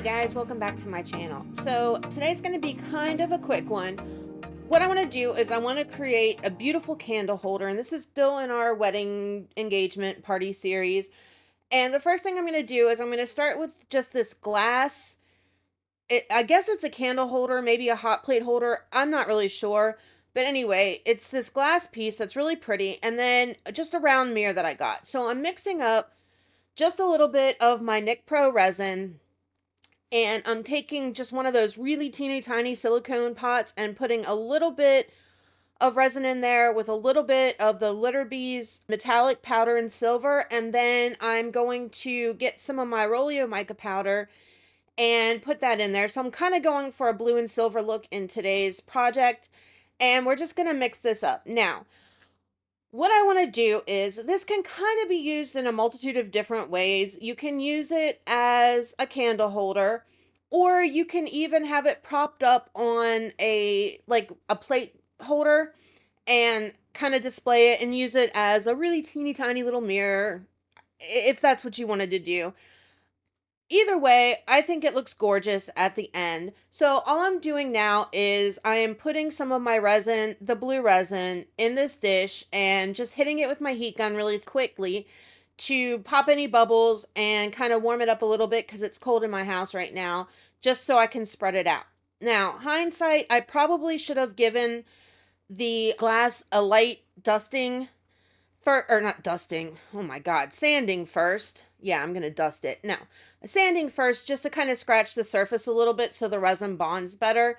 Hey guys, welcome back to my channel. So today's going to be kind of a quick one. What I want to do is I want to create a beautiful candle holder, and this is still in our wedding engagement party series. And the first thing I'm going to do is I'm going to start with just this glass. I guess it's a candle holder, maybe a hot plate holder. I'm not really sure. But anyway, it's this glass piece that's really pretty, and then just a round mirror that I got. So I'm mixing up just a little bit of my Nick Pro resin, and I'm taking just one of those really teeny tiny silicone pots and putting a little bit of resin in there with a little bit of the Litter Bees metallic powder and silver. And then I'm going to get some of my Rolio mica powder and put that in there. So I'm kind of going for a blue and silver look in today's project. And we're just going to mix this up. Now, what I want to do is this can kind of be used in a multitude of different ways. You can use it as a candle holder, or you can even have it propped up on like a plate holder and kind of display it and use it as a really teeny tiny little mirror if that's what you wanted to do. Either way, I think it looks gorgeous at the end. So all I'm doing now is I am putting some of my resin, the blue resin, in this dish and just hitting it with my heat gun really quickly to pop any bubbles and kind of warm it up a little bit because it's cold in my house right now, just so I can spread it out. Now, hindsight, I probably should have given the glass a light dusting or not dusting. Oh my God, sanding first. Yeah, I'm going to dust it. No, sanding first just to kind of scratch the surface a little bit so the resin bonds better.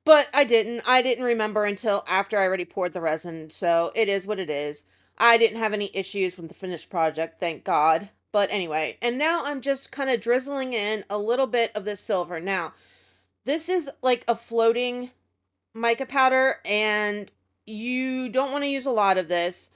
But I didn't. I didn't remember until after I already poured the resin. So it is what it is. I didn't have any issues with the finished project, thank God. But anyway, and now I'm just kind of drizzling in a little bit of this silver. Now, this is like a floating mica powder, and you don't want to use a lot of this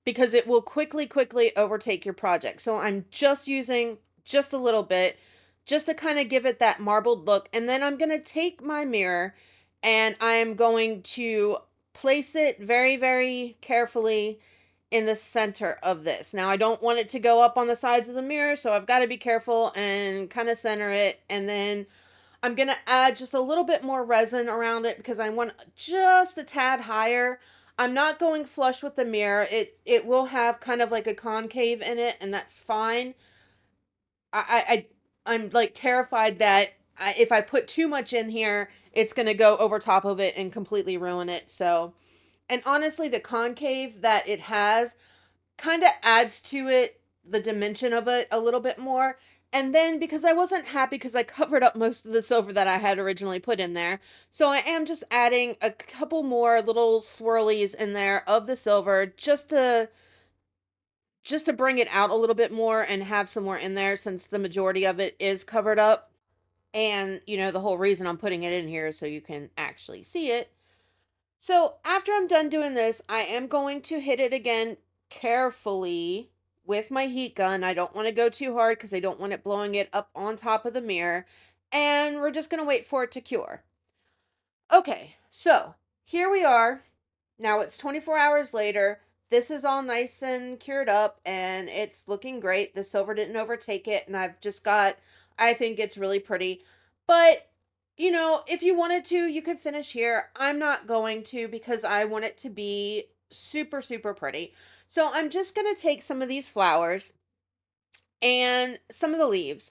because it will quickly overtake your project. So I'm just using just a little bit just to kind of give it that marbled look. And then I'm going to take my mirror and I'm going to place it very carefully in the center of this. Now I don't want it to go up on the sides of the mirror, so I've got to be careful and kind of center it. And then I'm going to add just a little bit more resin around it because I want just a tad higher. I'm not going flush with the mirror. It will have kind of like a concave in it, and that's fine. I'm like terrified that if I put too much in here, it's going to go over top of it and completely ruin it. So, and honestly, the concave that it has kind of adds to it, the dimension of it a little bit more. And then because I wasn't happy because I covered up most of the silver that I had originally put in there, so I am just adding a couple more little swirlies in there of the silver just to bring it out a little bit more and have some more in there since the majority of it is covered up. And, the whole reason I'm putting it in here is so you can actually see it. So after I'm done doing this, I am going to hit it again carefully with my heat gun. I don't want to go too hard because I don't want it blowing it up on top of the mirror. And we're just going to wait for it to cure. Okay, so here we are. Now it's 24 hours later. This is all nice and cured up and it's looking great. The silver didn't overtake it, and I think it's really pretty. But, if you wanted to, you could finish here. I'm not going to because I want it to be super pretty. So I'm just going to take some of these flowers and some of the leaves.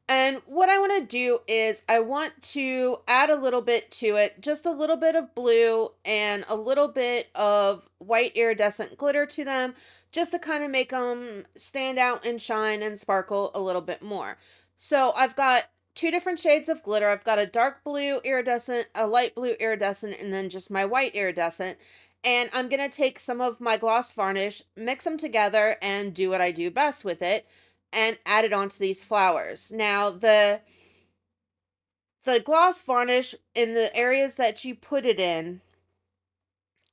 And what I want to do is I want to add a little bit to it, just a little bit of blue and a little bit of white iridescent glitter to them, just to kind of make them stand out and shine and sparkle a little bit more. So I've got two different shades of glitter. I've got a dark blue iridescent, a light blue iridescent, and then just my white iridescent. And I'm going to take some of my gloss varnish, mix them together, and do what I do best with it and add it onto these flowers. Now, the gloss varnish in the areas that you put it in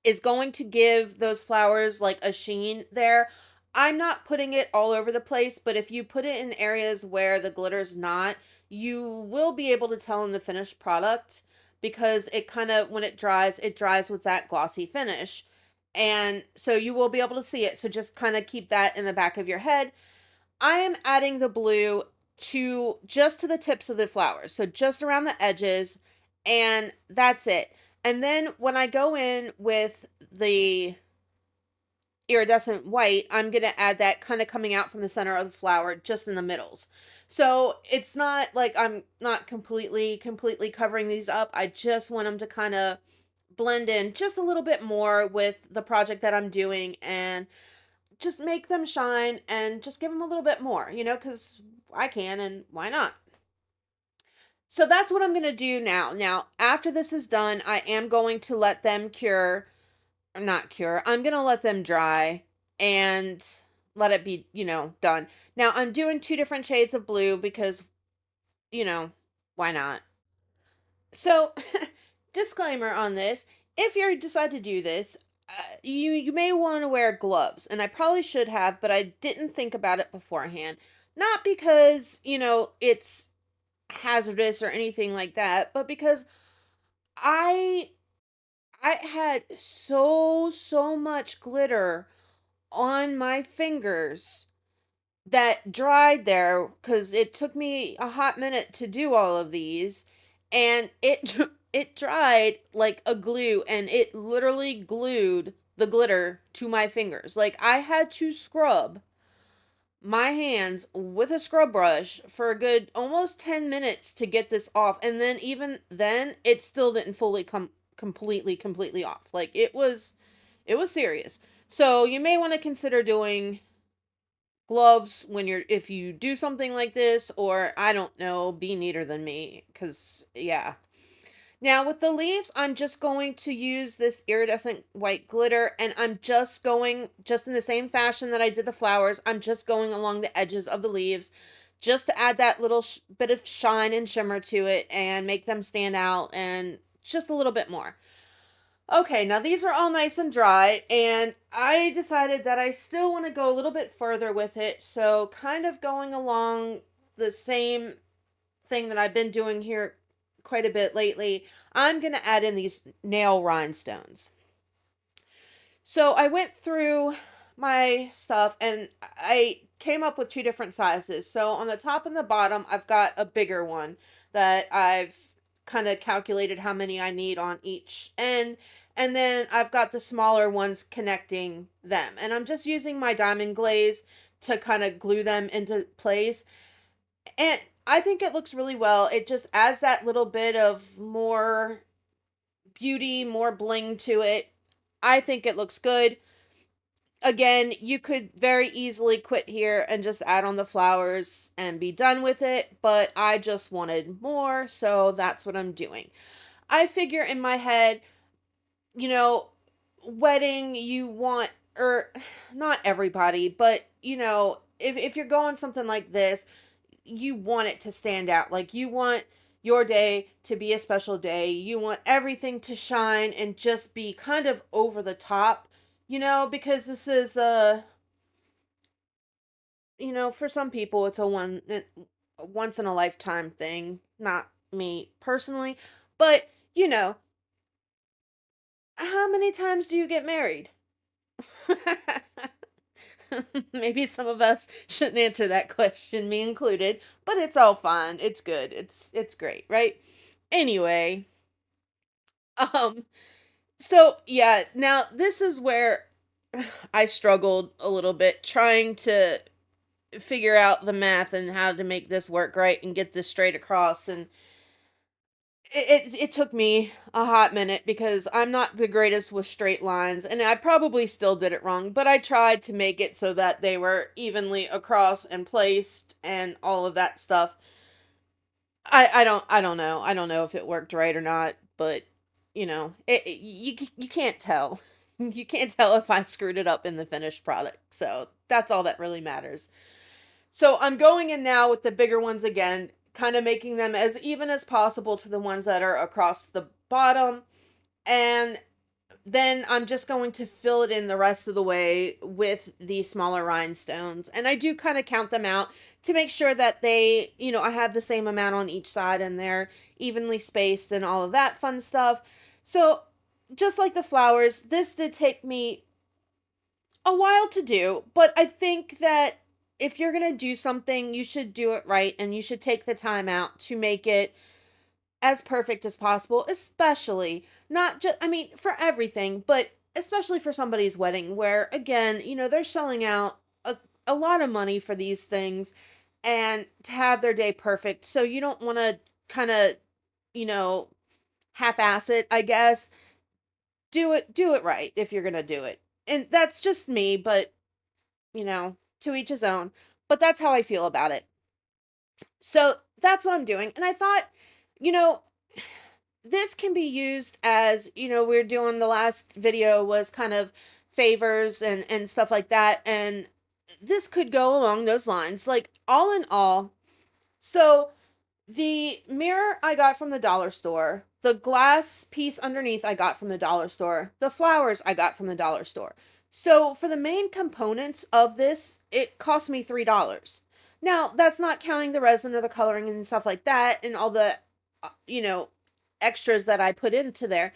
is going to give those flowers like a sheen there. I'm not putting it all over the place, but if you put it in areas where the glitter's not, you will be able to tell in the finished product because it kind of, when it dries with that glossy finish. And so you will be able to see it. So just kind of keep that in the back of your head. I am adding the blue to just to the tips of the flowers. So just around the edges, and that's it. And then when I go in with the iridescent white, I'm going to add that kind of coming out from the center of the flower just in the middles. So it's not like I'm not completely covering these up. I just want them to kind of blend in just a little bit more with the project that I'm doing and just make them shine and just give them a little bit more, because I can and why not? So that's what I'm going to do now. Now, after this is done, I am going to let them cure, or not cure, I'm going to let them dry and let it be, done. Now, I'm doing two different shades of blue because, you know, why not? So, disclaimer on this, if you decide to do this, you may want to wear gloves, and I probably should have, but I didn't think about it beforehand. Not because, it's hazardous or anything like that, but because I I had so much glitter on my fingers that dried there because it took me a hot minute to do all of these, and it dried like a glue, and it literally glued the glitter to my fingers. Like, I had to scrub my hands with a scrub brush for a good almost 10 minutes to get this off, and then even then it still didn't fully come completely off. Like, it was serious. So you may want to consider doing gloves when if you do something like this, or I don't know, be neater than me, because yeah. Now with the leaves, I'm just going to use this iridescent white glitter, and I'm just going, just in the same fashion that I did the flowers, I'm just going along the edges of the leaves just to add that little bit of shine and shimmer to it and make them stand out and just a little bit more. Okay, now these are all nice and dry, and I decided that I still want to go a little bit further with it, so kind of going along the same thing that I've been doing here quite a bit lately, I'm going to add in these nail rhinestones. So I went through my stuff and I came up with two different sizes. So on the top and the bottom, I've got a bigger one that I've kind of calculated how many I need on each end. And then I've got the smaller ones connecting them. And I'm just using my diamond glaze to kind of glue them into place. And I think it looks really well. It just adds that little bit of more beauty, more bling to it. I think it looks good. Again, you could very easily quit here and just add on the flowers and be done with it, but I just wanted more, so that's what I'm doing. I figure in my head, you know, wedding, you want, or not everybody, but if you're going something like this, you want it to stand out. Like, you want your day to be a special day. You want everything to shine and just be kind of over the top, because this is for some people it's a once in a lifetime thing. Not me personally, but how many times do you get married? Maybe some of us shouldn't answer that question, me included, but it's all fun. It's good. It's great, right? Anyway, um so yeah, now this is where I struggled a little bit trying to figure out the math and how to make this work right and get this straight across, and it took me a hot minute because I'm not the greatest with straight lines, and I probably still did it wrong, but I tried to make it so that they were evenly across and placed and all of that stuff. I don't know. I don't know if it worked right or not, but you can't tell. You can't tell if I screwed it up in the finished product. So that's all that really matters. So I'm going in now with the bigger ones again, kind of making them as even as possible to the ones that are across the bottom. And then I'm just going to fill it in the rest of the way with the smaller rhinestones. And I do kind of count them out to make sure that I have the same amount on each side and they're evenly spaced and all of that fun stuff. So just like the flowers, this did take me a while to do, but I think that if you're going to do something, you should do it right, and you should take the time out to make it as perfect as possible, especially not just, I mean, for everything, but especially for somebody's wedding where, again, they're selling out a lot of money for these things and to have their day perfect. So you don't want to kind of, you know, half-ass it, I guess. Do it right if you're going to do it. And that's just me, but, to each his own. But that's how I feel about it. So that's what I'm doing. And I thought, you know, this can be used as, we're doing, the last video was kind of favors and stuff like that, and this could go along those lines, like, all in all. So the mirror I got from the dollar store, the glass piece underneath I got from the dollar store, the flowers I got from the dollar store. So for the main components of this, it cost me $3. Now, that's not counting the resin or the coloring and stuff like that and all the, uh, you know, extras that I put into there,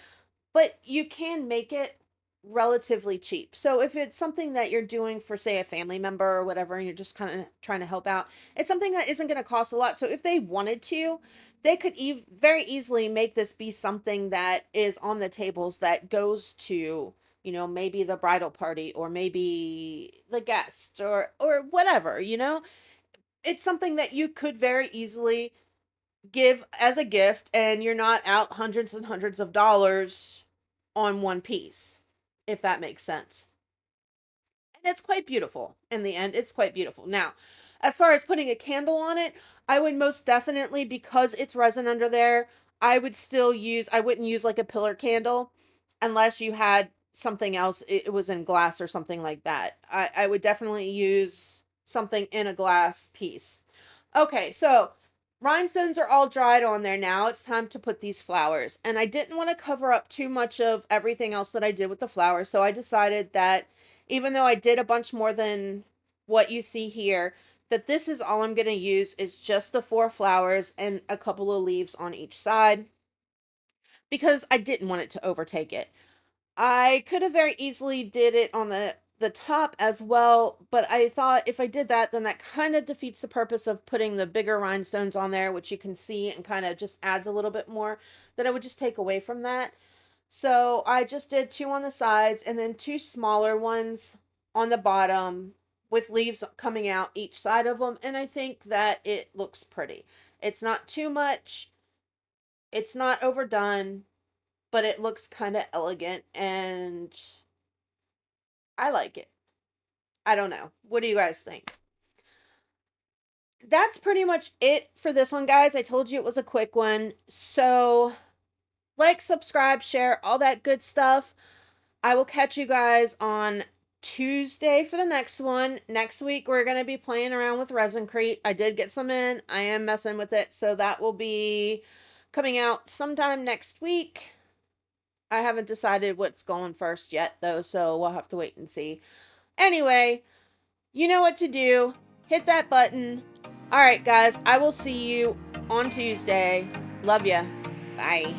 but you can make it relatively cheap. So if it's something that you're doing for, say, a family member or whatever, and you're just kind of trying to help out, it's something that isn't going to cost a lot. So if they wanted to, they could very easily make this be something that is on the tables that goes to, maybe the bridal party or maybe the guests or whatever, It's something that you could very easily give as a gift, and you're not out hundreds and hundreds of dollars on one piece, if that makes sense. And it's quite beautiful in the end. It's quite beautiful. Now, as far as putting a candle on it, I would most definitely, because it's resin under there, I wouldn't use like a pillar candle unless you had something else. It was in glass or something like that. I would definitely use something in a glass piece. Okay, so rhinestones are all dried on there now. It's time to put these flowers. And I didn't want to cover up too much of everything else that I did with the flowers, so I decided that even though I did a bunch more than what you see here, that this is all I'm going to use is just the 4 flowers and a couple of leaves on each side because I didn't want it to overtake it. I could have very easily did it on the top as well, but I thought if I did that, then that kind of defeats the purpose of putting the bigger rhinestones on there, which you can see and kind of just adds a little bit more, that I would just take away from that. So I just did 2 on the sides and then 2 smaller ones on the bottom with leaves coming out each side of them, and I think that it looks pretty. It's not too much, it's not overdone, but it looks kind of elegant and I like it. I don't know. What do you guys think? That's pretty much it for this one, guys. I told you it was a quick one. So, like, subscribe, share, all that good stuff. I will catch you guys on Tuesday for the next one. Next week, we're going to be playing around with Resincrete. I did get some in. I am messing with it. So that will be coming out sometime next week. I haven't decided what's going first yet, though, so we'll have to wait and see. Anyway, you know what to do. Hit that button. All right, guys, I will see you on Tuesday. Love ya. Bye.